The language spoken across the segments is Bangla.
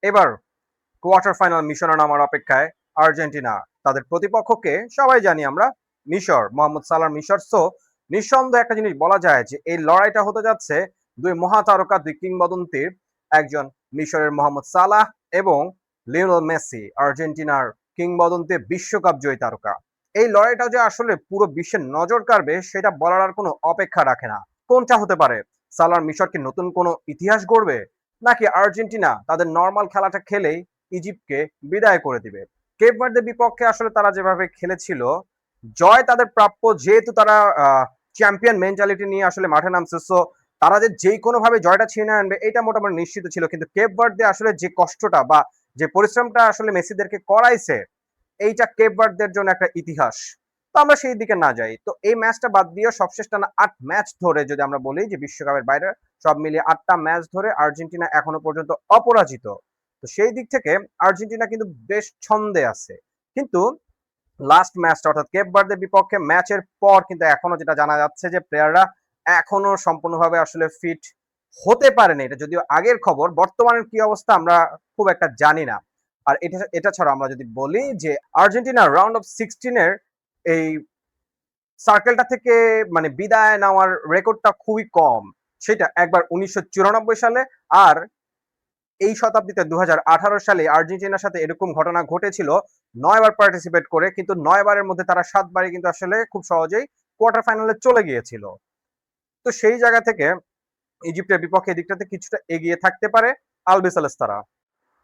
এবার কোয়ার্টার ফাইনাল মিশনে নামার অপেক্ষায় আর্জেন্টিনা। তাদের প্রতিপক্ষকে সবাই জানি আমরা, মিশর, মোহাম্মদ সালাহর মিশর। সো নিঃসন্দেহে একটা জিনিস বলা যায় যে এই লড়াইটা হতে যাচ্ছে দুই মহাতারকা, দুই কিংবদন্তির, একজন মিশরের মোহাম্মদ সালাহ এবং লিওনেল মেসি, আর্জেন্টিনার কিংবদন্তি বিশ্বকাপ জয়ী তারকা। এই লড়াইটা যে আসলে পুরো বিশ্বের নজর কাড়বে সেটা বলার আর কোনো অপেক্ষা রাখে না। কোনটা হতে পারে? সালার মিশর কি নতুন কোনো ইতিহাস গড়বে, নাকি আর্জেন্টিনা তাদের নর্মাল খেলাটা খেলেই ইজিপ্টকে বিদায় করে দিবে? কেপ ভার্দের বিপক্ষে আসলে তারা যেভাবে খেলেছিল, জয় তাদের প্রাপ্য, যেহেতু তারা চ্যাম্পিয়ন মেন্টালিটি নিয়ে আসলে মাঠে নামছে। সো তারা যে যেই কোনো ভাবে জয়টা ছিনিয়ে আনবে এটা মোটামুটি নিশ্চিত ছিল। কিন্তু কেপ ভার্দে আসলে যে কষ্টটা বা যে পরিশ্রমটা আসলে মেসিদেরকে করাইছে, এইটা কেপ ভার্দের জন্য একটা ইতিহাস। তো আমরা সেই দিকে না যাই, তো এই ম্যাচটা বাদ দিয়ে সবশেষ টানা 8 ম্যাচ ধরে যদি আমরা বলি যে বিশ্বকাপের বাইরে সব মিলিয়ে 8টা ম্যাচ ধরে আর্জেন্টিনা এখনো পর্যন্ত অপরাজিত। তো সেই দিক থেকে আর্জেন্টিনা কিন্তু বেশ ছন্দে আছে। কিন্তু লাস্ট ম্যাচটা অর্থাৎ কেপ ভার্দের বিপক্ষে ম্যাচের পর কিন্তু এখনো যেটা জানা যাচ্ছে যে প্লেয়াররা এখনো সম্পূর্ণভাবে আসলে ফিট হতে পারেনি। এটা যদিও আগের খবর, বর্তমানের কি অবস্থা আমরা খুব একটা জানি না। আর এটা এটা ছাড়া আমরা যদি বলি যে আর্জেন্টিনা রাউন্ড অফ 16-এর এই সার্কেলটা থেকে মানে বিদায় নেওয়ার রেকর্ডটা খুবই কম। সেটা একবার 1994 সালে, আর এই শতাব্দীতে 2018 সালে আর্জেন্টিনার সাথে এরকম ঘটনা ঘটেছিল 9 বার পার্টিসিপেট করে, কিন্তু 9 বারের মধ্যে তারা 7 বারই কিন্তু আসলে খুব সহজেই কোয়ার্টার ফাইনালে চলে গিয়েছিল। তো সেই জায়গা থেকে ইজিপ্টের বিপক্ষে এদিকটাতে কিছুটা এগিয়ে থাকতে পারে আলবিসেলেস্তারা।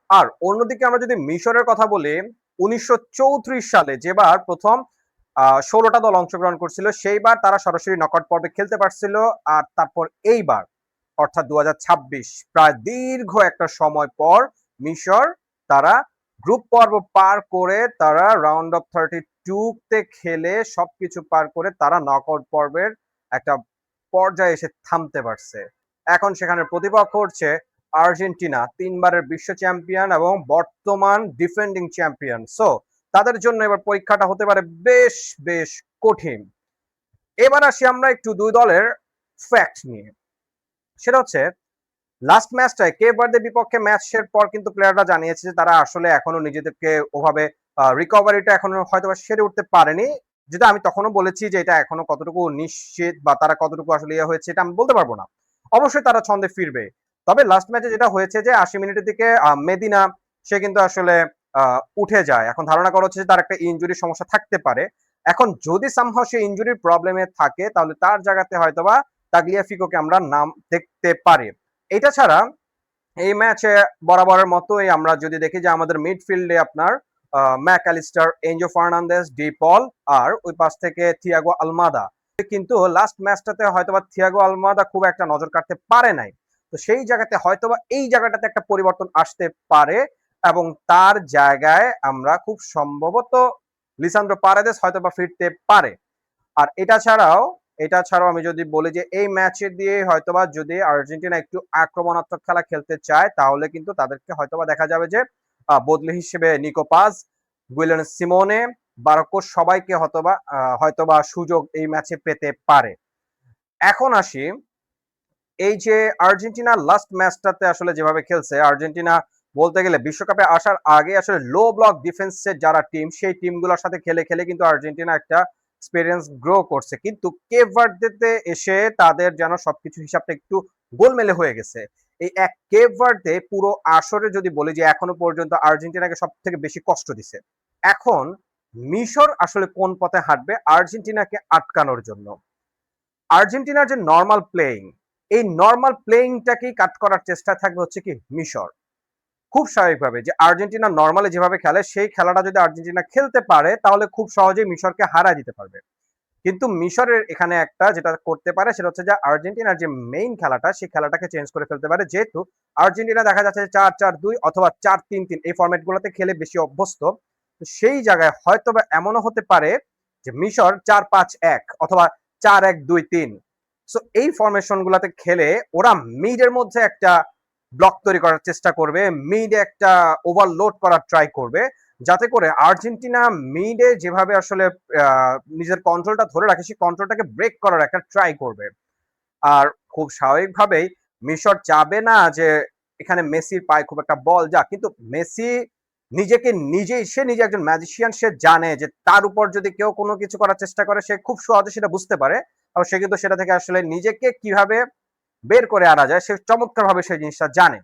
আর অন্যদিকে আমরা যদি মিশরের কথা বলি, 1934 সালে যেবার প্রথম 16টা দল অংশগ্রহণ করছিল, সেইবার তারা সরাসরি নকআউট পর্বে খেলতে পারছিল। আর তারপর এইবার অর্থাৎ 2026, প্রায় দীর্ঘ একটা সময় পর মিশর তারা গ্রুপ পর্ব পার করে তারা রাউন্ড অফ 32-তে খেলে সবকিছু পার করে তারা নকআউট পর্বের একটা পর্যায়ে এসে থামতে পারছে। এখন সেখানে প্রতিপক্ষ হচ্ছে আর্জেন্টিনা, 3 বারের বিশ্ব চ্যাম্পিয়ন এবং বর্তমান ডিফেন্ডিং চ্যাম্পিয়ন। সো তাদের জন্য এবার পরীক্ষাটা হতে পারে বেশ বেশ কঠিন। এবার আসি আমরা একটু দুই দলের ফ্যাক্ট নিয়ে। সেটা হচ্ছে লাস্ট ম্যাচটায় কেপ ভার্দের বিপক্ষে ম্যাচের পর কিন্তু প্লেয়াররা জানিয়েছে যে তারা আসলে এখনো নিজেদেরকে ওভাবে রিকভারিটা এখনো হয়তো সেরে উঠতে পারেনি। যেটা আমি তখনও বলেছি যে এটা এখনো কতটুকু নিশ্চিত বা তারা কতটুকু আসলে ইয়ে হয়েছে এটা আমি বলতে পারবো না। অবশ্যই তারা ছন্দে ফিরবে। তবে লাস্ট ম্যাচে যেটা হয়েছে যে 80 মিনিটের দিকে মেদিনা সে কিন্তু আসলে উঠে যায়। এখন ধারণা করা হচ্ছে যে তার একটা ইনজুরির সমস্যা থাকতে পারে। এখন যদি সামহাও সে ইনজুরির প্রবলেমে থাকে তাহলে তার জায়গাতে হয়তোবা তাগলিয়াফিকোকে আমরা নাম দেখতে পারি। এটা ছাড়া এই ম্যাচে বরাবরের মতোই আমরা যদি দেখি যে আমাদের মিডফিল্ডে আপনার ম্যাকঅ্যালিস্টার, এনজো ফার্নান্দেজ, ডি পল, আর ওই পাশ থেকে থিয়াগো আলমাদা। কিন্তু লাস্ট ম্যাচটাতে হয়তোবা থিয়াগো আলমাদা খুব একটা নজর কাটতে পারে নাই। তো সেই জায়গাতে হয়তোবা এই জায়গাটাতে একটা পরিবর্তন আসতে পারে এবং তার জায়গায় আমরা খুব সম্ভবত লিসান্দ্রো পারেদেস হয়তোবা ফিরতে পারে। আর এটা ছাড়াও আমি যদি বলি যে এই ম্যাচে দিয়ে হয়তোবা যদি আর্জেন্টিনা একটু আক্রমণাত্মক খেলা খেলতে চায় তাহলে কিন্তু তাদেরকে হয়তোবা দেখা যাবে যে বদলি হিসেবে নিকো পাজ, গুইলেন সিমোনে, বারকো সবাইকে হয়তোবা সুযোগ এই ম্যাচে পেতে পারে। এখন আসি, এই যে আর্জেন্টিনা লাস্ট ম্যাচটাতে আসলে যেভাবে খেলছে, আর্জেন্টিনা বলতে গেলে বিশ্বকাপে আসার আগে আসলে লো ব্লক ডিফেন্সের যারা টিম সেই টিমগুলোর সাথে খেলে খেলে কিন্তু আর্জেন্টিনা একটা এক্সপেরিয়েন্স গ্রো করছে। কিন্তু কেপ ভার্দেতে এসে তাদের যেন সবকিছু হিসাবটা একটু গোলমেলে হয়ে গেছে। এই এক কেপ ভার্দে পুরো আসরে যদি বলি যে এখনো পর্যন্ত আর্জেন্টিনাকে সব থেকে বেশি কষ্ট দিছে। এখন মিশর আসলে কোন পথে হাঁটবে আর্জেন্টিনাকে আটকানোর জন্য? আর্জেন্টিনার যে নর্মাল প্লেইং, এই নর্মাল প্লেইংটাকেই কাট করার চেষ্টা থাকবে হচ্ছে কি মিশর। খুব স্বাভাবিকভাবে যে আর্জেন্টিনা নর্মালি যেভাবে খেলে সেই খেলাটা যদি আর্জেন্টিনা খেলতে পারে তাহলে খুব সহজেই মিশরকে হারায় দিতে পারবে। কিন্তু মিশরের এখানে একটা যেটা করতে পারে সেটা হচ্ছে যে আর্জেন্টিনার যে মেইন খেলাটা সেই খেলাটাকে চেঞ্জ করে ফেলতে পারে। যেহেতু আর্জেন্টিনা দেখা যাচ্ছে 4-4-2 অথবা 4-3-3 এই ফরম্যাট গুলোতে খেলে বেশি অভ্যস্ত। তো সেই জায়গায় হয়তোবা এমনও হতে পারে যে মিশর 4-5-1 অথবা 4-1-2-3, সো এই ফরমেশন গুলাতে খেলে ওরা মিডের মধ্যে একটা ব্লক তৈরি করার চেষ্টা করবে, মিডে একটা ওভারলোড করার ট্রাই করবে, যাতে করে আর্জেন্টিনা মিডে যেভাবে আসলে নিজের কন্ট্রোলটা ধরে রাখে সেই কন্ট্রোলটাকে ব্রেক করার একটা ট্রাই করবে। আর খুব স্বাভাবিকভাবেই মিশর চাবে না যে এখানে মেসির পায়ে খুব একটা বল যাক, কিন্তু মেসি সে নিজে একজন ম্যাজিশিয়ান, সে জানে যে তার উপর যদি কেউ কোনো কিছু করার চেষ্টা করে সে খুব সহজে সেটা বুঝতে পারে, এবং সে কিন্তু সেটা থেকে আসলে নিজেকে কিভাবে বের করে আনা যায় সে চমৎকার ভাবে সেই জিনিসটা জানে।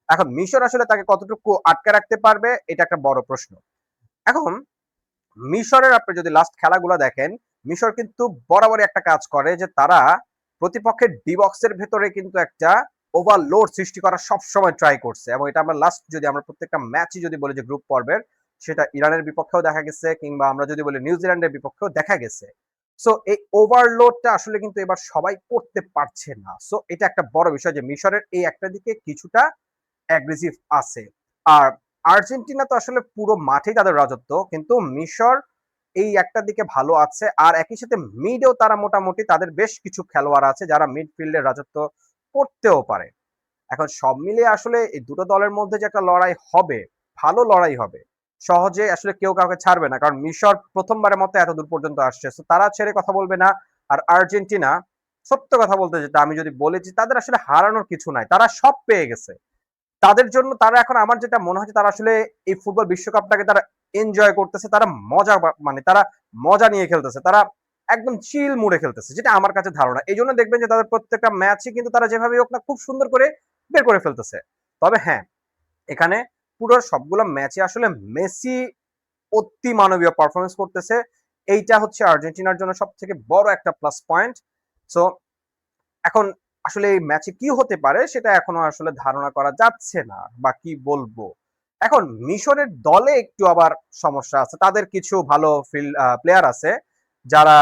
এখন মিশর আসলে তাকে কতটুকু আটকে রাখতে পারবে এটা একটা বড় প্রশ্ন। এখন মিশরের আপনি যদি লাস্ট খেলাগুলো দেখেন, মিশর কিন্তু বরাবরই একটা কাজ করে যে তারা প্রতিপক্ষের ডি বক্সের ভেতরে কিন্তু একটা ওভারলোড সৃষ্টি করার সবসময় ট্রাই করছে, এবং এটা আমরা লাস্ট যদি আমরা প্রত্যেকটা ম্যাচই যদি বলি যে গ্রুপ পর্বের, সেটা ইরানের বিপক্ষেও দেখা গেছে, কিংবা আমরা যদি বলি নিউজিল্যান্ডের বিপক্ষেও দেখা গেছে। সো এই ওভারলোডটা আসলে কিন্তু এবার সবাই করতে পারছে না। সো এটা একটা বড় বিষয় যে মিশরের এই একটা দিকে কিছুটা অ্যাগ্রেসিভ আছে। আর আর্জেন্টিনা তো আসলে পুরো মাঠেই তাদের রাজত্ব, কিন্তু মিশর এই একটা দিকে ভালো আছে, আর একই সাথে মিডেও তারা মোটামুটি তাদের বেশ কিছু খেলোয়াড় আছে যারা মিডফিল্ডের রাজত্ব করতেও পারে। এখন সব মিলিয়ে আসলে এই দুটো দলের মধ্যে যে একটা লড়াই হবে, ভালো লড়াই হবে, সহজে আসলে কেউ কাউকে ছাড়বে না, কারণ মিশর প্রথমবারের মতো এত দূর পর্যন্ত আসছে, তো তারা ছেড়ে কথা বলবে না। আর আর্জেন্টিনা, সত্য কথা বলতে যেটা আমি যদি বলি যে তাদের আসলে হারানোর কিছু নাই, তারা সব পেয়ে গেছে। তাদের জন্য তারা এখন, আমার যেটা মনে হচ্ছে, তারা আসলে এই ফুটবল বিশ্বকাপটাকে তারা এনজয় করতেছে, তারা মানে তারা মজা নিয়ে খেলতেছে, তারা একদম চিল মুডে খেলতেছে, যেটা আমার কাছে ধারণা। এই জন্য দেখবেন যে তাদের প্রত্যেকটা ম্যাচই কিন্তু তারা যেভাবে হোক না খুব সুন্দর করে বের করে ফেলতেছে। তবে হ্যাঁ, এখানে পুরো সবগুলো ম্যাচে আসলে মেসি অতি মানবীয় পারফরমেন্স করতেছে, এইটা হচ্ছে আর্জেন্টিনার জন্য সব থেকে বড় একটা প্লাস পয়েন্ট। সো এখন আসলে এই ম্যাচে কি হতে পারে সেটা এখনো আসলে ধারণা করা যাচ্ছে না, বা কি বলবো। এখন মিশরের দলে একটু আবার সমস্যা আছে, তাদের কিছু ভালো প্লেয়ার আছে যারা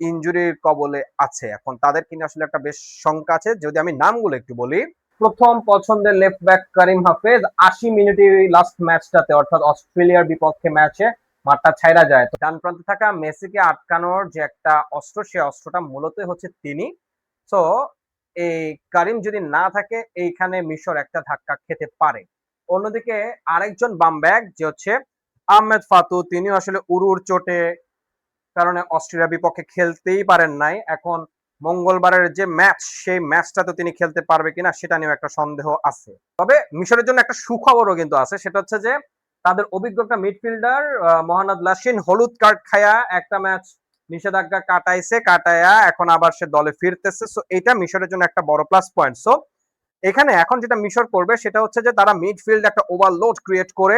ইনজুরির কবলে আছে, এখন তাদের কিনে আসলে একটা বেশ শঙ্কা আছে। যদি আমি নামগুলো একটু বলি, প্রথম পছন্দের লেফট ব্যাক করিম হাফেজ ৮০ মিনিটে লাস্ট ম্যাচটাতে, অর্থাৎ অস্ট্রেলিয়ার বিপক্ষে ম্যাচে মাঠটা ছাইরা যায়, তো ডান প্রান্তে থাকা মেসিকে আটকানোর যে একটা অস্ত্র, সে অস্ত্রটা মূলত হচ্ছে তিনি। সো এই কারিম যদি না থাকে, এইখানে মিশর একটা ধাক্কা খেতে পারে। অন্যদিকে আরেকজন বাম ব্যাক যে হচ্ছে আহমেদ ফাতু, তিনিও আসলে উরুর চোটে কারণে অস্ট্রেলিয়ার বিপক্ষে খেলতেই পারেন নাই। এখন মঙ্গলবারের যে ম্যাচ, সেই ম্যাচটা তো তিনি খেলতে পারবে কিনা সেটা নিয়েও একটা সন্দেহ আছে। তবে মিশরের জন্য একটা সুখবরও কিন্তু আছে, সেটা হচ্ছে যে তাদের অভিজ্ঞ একটা মিডফিল্ডার মহানাদ লাসিন হলুদ কার্ড খায়া একটা ম্যাচ নিষেধাজ্ঞা কাটায়া এখন আবার সে দলে ফিরতেছে। সো এটা মিশরের জন্য একটা বড় প্লাস পয়েন্ট। সো এখানে এখন যেটা মিশর করবে সেটা হচ্ছে যে তারা মিডফিল্ড একটা ওভারলোড ক্রিয়েট করে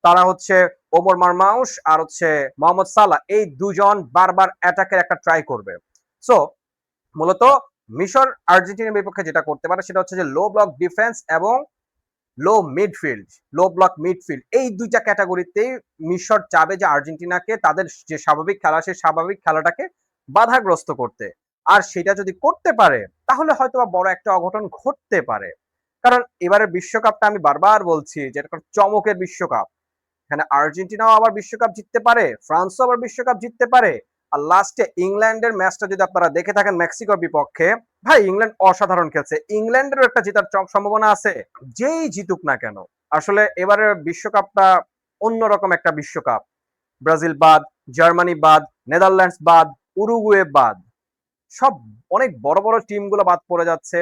তারা হচ্ছে ওমর মারমাউশ আর হচ্ছে মোহাম্মদ সালাহ, এই দুজন বারবার অ্যাটাকের একটা ট্রাই করবে। সো মূলত মিশর আর্জেন্টিনার বিপক্ষে যেটা করতে পারে সেটা হচ্ছে যে লো ব্লক ডিফেন্স এবং লো মিডফিল্ড, লো ব্লক মিডফিল্ড, এই দুইটা ক্যাটাগরিতেই মিশর চাবে যে আর্জেন্টিনাকে তাদের যে স্বাভাবিক খেলা, সেই স্বাভাবিক খেলাটাকে বাধাগ্রস্ত করতে। আর সেটা যদি করতে পারে তাহলে হয়তো বড় একটা অঘটন ঘটতে পারে, কারণ এবারের বিশ্বকাপটা আমি বারবার বলছি যে এটা চমকের বিশ্বকাপ। এখানে আর্জেন্টিনাও আবার বিশ্বকাপ জিততে পারে, ফ্রান্সও আবার বিশ্বকাপ জিততে পারে। আর লাস্টে ইংল্যান্ডের ম্যাচটা যদি আপনারা দেখে থাকেন মেক্সিকোর বিপক্ষে, ভাই ইংল্যান্ড অসাধারণ খেলছে, ইংল্যান্ডেরও একটা জেতার সম্ভাবনা আছে, যেই জিতুক না কেন। আসলে এবারের বিশ্বকাপটা অন্যরকম একটা বিশ্বকাপ। ব্রাজিল বাদ, জার্মানি বাদ, নেদারল্যান্ডস বাদ, উরুগুয়ে বাদ, সব অনেক বড় বড় টিমগুলো বাদ পড়ে যাচ্ছে।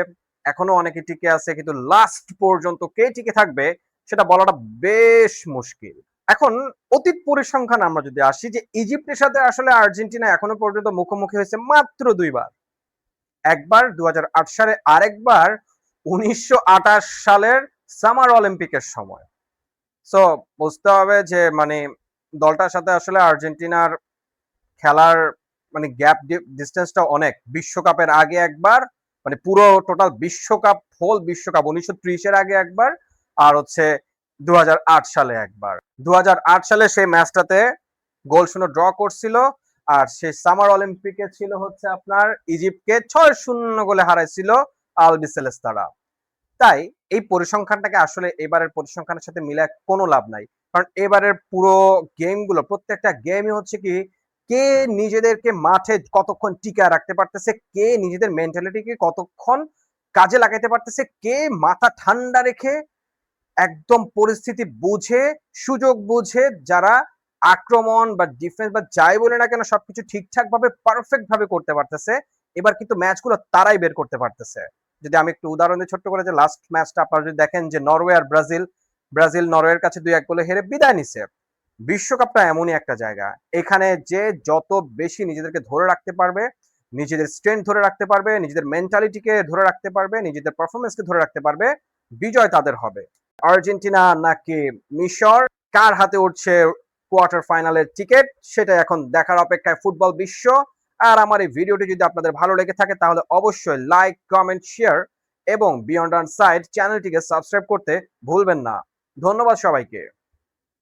এখনো অনেকে টিকে আছে, কিন্তু লাস্ট পর্যন্ত কে টিকে থাকবে সেটা বলাটা বেশ মুশকিল। এখন অতীত পরিসংখ্যান আমরা যদি আসি, যে ইজিপ্টের সাথে আসলে আর্জেন্টিনা এখনো পর্যন্ত মুখোমুখি হয়েছে মাত্র দুইবার, একবার ২০০৮ সালে, আরেকবার ১৯২৮ সালের সামার অলিম্পিকের সময়। সো বুঝতে হবে যে মানে দলটার সাথে আসলে আর্জেন্টিনার খেলার মানে গ্যাপ ডিস্টেন্সটা অনেক। বিশ্বকাপের আগে একবার, মানে পুরো টোটাল বিশ্বকাপ, হোল বিশ্বকাপ ১৯৩০-এর আগে একবার, আর হচ্ছে ২০০৮ সালে একবার। ২০০৮ সালে সেই ম্যাচটাতে গোল শূন্য ড্র করছিল, আর সেই সামার অলিম্পিকে ছিল হচ্ছে আপনার ইজিপ্টকে ৬-০ গোলে হারাইছিল আলবিসেলেস্তারা। তাই এই পরিসংখ্যানটাকে আসলে এবারের পরিসংখ্যানের সাথে মিলায় কোনো লাভ নাই, কারণ এবারের পুরো গেমগুলো, প্রত্যেকটা গেমই হচ্ছে কি, কে নিজেদেরকে মাঠে কতক্ষণ টিকায় রাখতে পারতেছে, কে নিজেদের মেন্টালিটিকে কতক্ষণ কাজে লাগাইতে পারতেছে, কে মাথা ঠান্ডা রেখে একদম পরিস্থিতি বুঝে, সুযোগ বুঝে, যারা আক্রমণ বা ডিফেন্স বা যাই বলে না কেন সবকিছু ঠিকঠাক ভাবে পারফেক্ট ভাবে করতে পারতেছে। এবার কিন্তু ম্যাচগুলো তারাই বের করতে পারতেছে। যদি আমি একটু উদাহরণ দিই ছোট্ট করে, যে লাস্ট ম্যাচটা আপনারা যদি দেখেন যে নরওয়ে আর ব্রাজিল নরওয়ের কাছে 2-1 গোলে হেরে বিদায় নিছে। বিশ্বকাপটা এমনই একটা জায়গা, এখানে যে যত বেশি নিজেদেরকে ধরে রাখতে পারবে, নিজেদের স্ট্রেংথ ধরে রাখতে পারবে, নিজেদের মেন্টালিটিকে ধরে রাখতে পারবে, নিজেদের পারফরমেন্সকে ধরে রাখতে পারবে, বিজয় তাদের হবে। আর্জেন্টিনা নাকি মিশর, কার হাতে উঠছে কোয়ার্টার ফাইনালের টিকিট, সেটা এখন দেখার অপেক্ষায় ফুটবল বিশ্ব। আর আমার এই ভিডিওটি যদি আপনাদের ভালো লেগে থাকে তাহলে অবশ্যই লাইক, কমেন্ট, শেয়ার এবং বিয়ন্ড অন সাইড চ্যানেলটিকে সাবস্ক্রাইব করতে ভুলবেন না। ধন্যবাদ সবাইকে।